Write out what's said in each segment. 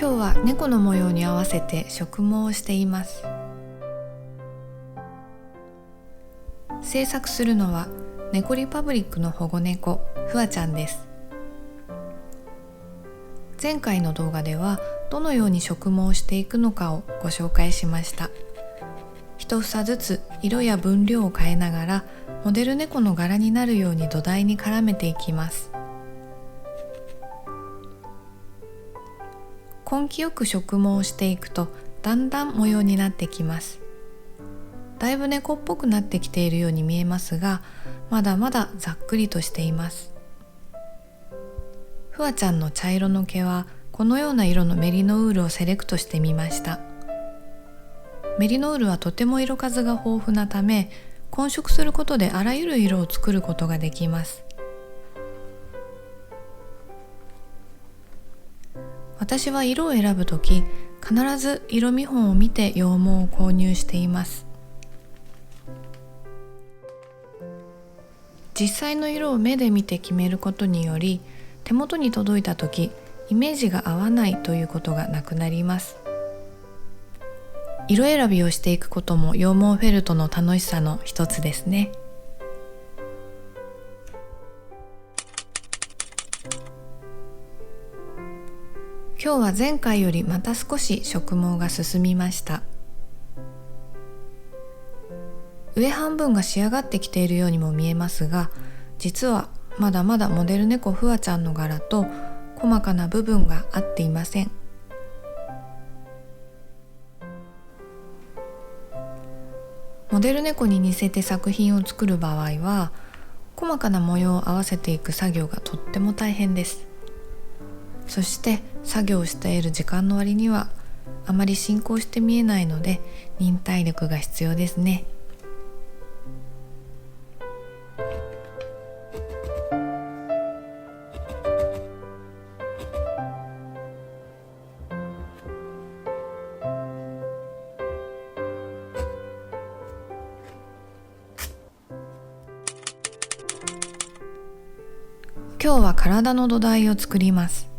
今日は猫の模様に合わせて植毛をしています。制作するのは猫リパブリックの保護猫フワちゃんです。前回の動画ではどのように植毛をしていくのかをご紹介しました。一房ずつ色や分量を変えながらモデル猫の柄になるように土台に絡めていきます。根気よく植毛をしていくとだんだん模様になってきます。だいぶ猫っぽくなってきているように見えますが、まだまだざっくりとしています。フワちゃんの茶色の毛はこのような色のメリノウールをセレクトしてみました。メリノウールはとても色数が豊富なため、混色することであらゆる色を作ることができます。私は色を選ぶとき、必ず色見本を見て羊毛を購入しています。実際の色を目で見て決めることにより、手元に届いたとき、イメージが合わないということがなくなります。色選びをしていくことも羊毛フェルトの楽しさの一つですね。今日は前回よりまた少し植毛が進みました。上半分が仕上がってきているようにも見えますが、実はまだまだモデル猫フワちゃんの柄と細かな部分が合っていません。モデル猫に似せて作品を作る場合は、細かな模様を合わせていく作業がとっても大変です。そして作業をしている時間の割にはあまり進行して見えないので、忍耐力が必要ですね。今日は体の土台を作ります。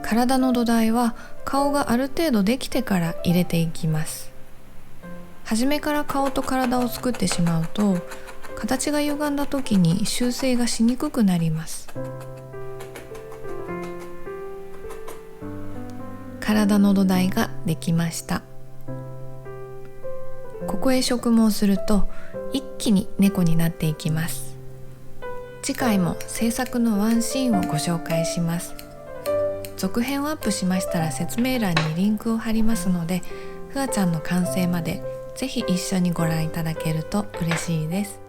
体の土台は顔がある程度できてから入れていきます。初めから顔と体を作ってしまうと、形が歪んだ時に修正がしにくくなります。体の土台ができました。ここへ植毛すると一気に猫になっていきます。次回も制作のワンシーンをご紹介します。続編をアップしましたら説明欄にリンクを貼りますので、フワちゃんの完成までぜひ一緒にご覧いただけると嬉しいです。